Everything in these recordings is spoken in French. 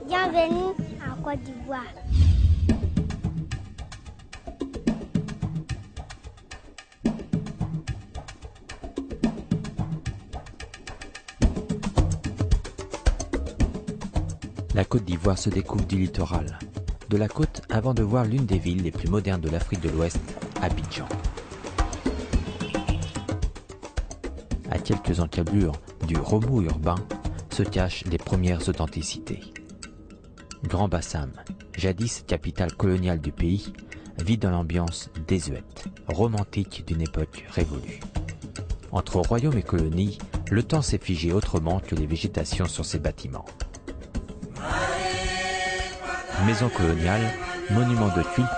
Bienvenue en Côte d'Ivoire. La Côte d'Ivoire se découvre du littoral, de la côte avant de voir l'une des villes les plus modernes de l'Afrique de l'Ouest, Abidjan. À quelques encablures du remous urbain se cachent les premières authenticités. Grand Bassam, jadis capitale coloniale du pays, vit dans l'ambiance désuète, romantique d'une époque révolue. Entre royaume et colonie, le temps s'est figé autrement que les végétations sur ses bâtiments. Maison coloniale, monument de culte,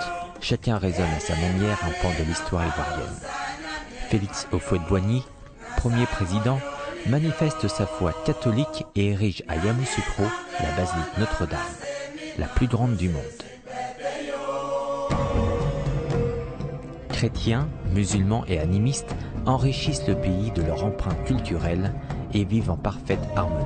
chacun résonne à sa manière un pan de l'histoire ivoirienne. Félix Houphouët-Boigny, premier président, manifeste sa foi catholique et érige à Yamoussoukro la basilique Notre-Dame, la plus grande du monde. Chrétiens, musulmans et animistes enrichissent le pays de leur empreinte culturelle et vivent en parfaite harmonie.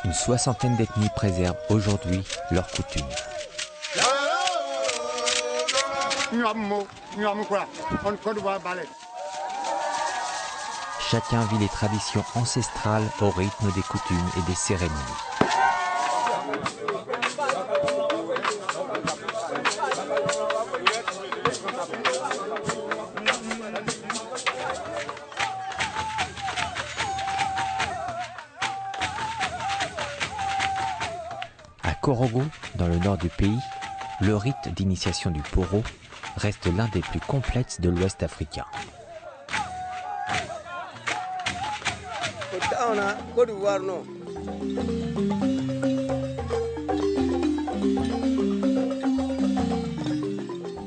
Une soixantaine d'ethnies préservent aujourd'hui leurs coutumes. Chacun vit les traditions ancestrales au rythme des coutumes et des cérémonies. À Korogo, dans le nord du pays, le rite d'initiation du poro reste l'un des plus complexes de l'Ouest africain.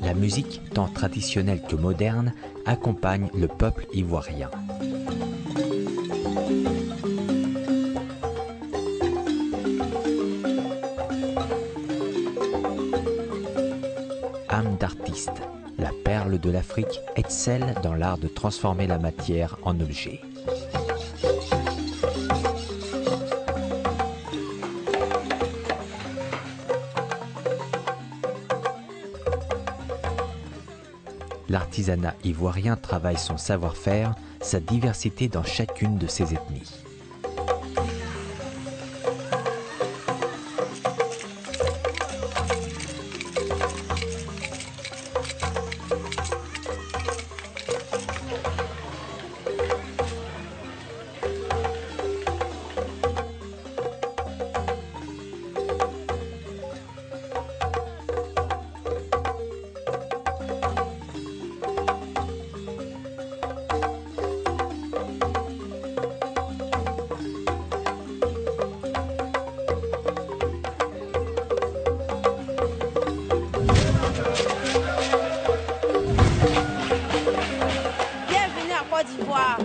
La musique, tant traditionnelle que moderne, accompagne le peuple ivoirien. Âme d'artiste, la perle de l'Afrique excelle dans l'art de transformer la matière en objet. L'artisanat ivoirien travaille son savoir-faire, sa diversité dans chacune de ses ethnies. d'Ivoire.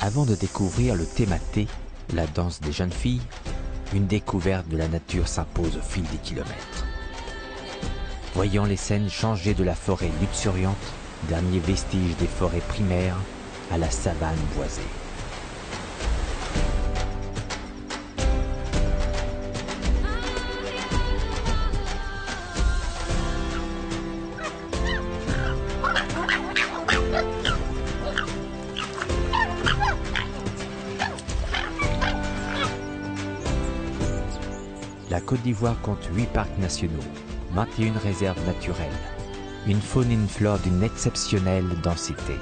Avant de découvrir le thématé, la danse des jeunes filles, une découverte de la nature s'impose au fil des kilomètres. Voyant les scènes changer de la forêt luxuriante, dernier vestige des forêts primaires, à la savane boisée. La Côte d'Ivoire compte 8 parcs nationaux, 21 réserves naturelles, une faune et une flore d'une exceptionnelle densité.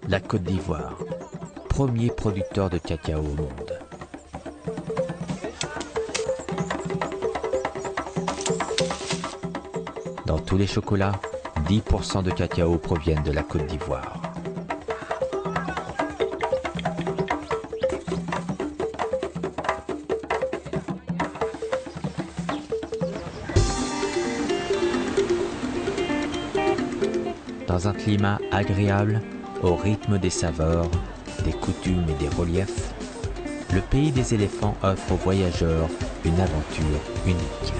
La Côte d'Ivoire, premier producteur de cacao au monde. Dans tous les chocolats, 10% de cacao proviennent de la Côte d'Ivoire. Dans un climat agréable, au rythme des saveurs, des coutumes et des reliefs, le pays des éléphants offre aux voyageurs une aventure unique.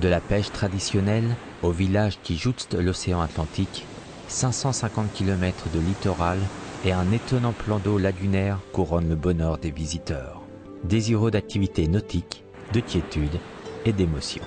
De la pêche traditionnelle au village qui jouxte l'océan Atlantique, 550 km de littoral et un étonnant plan d'eau lagunaire couronnent le bonheur des visiteurs, désireux d'activités nautiques, de quiétude et d'émotion.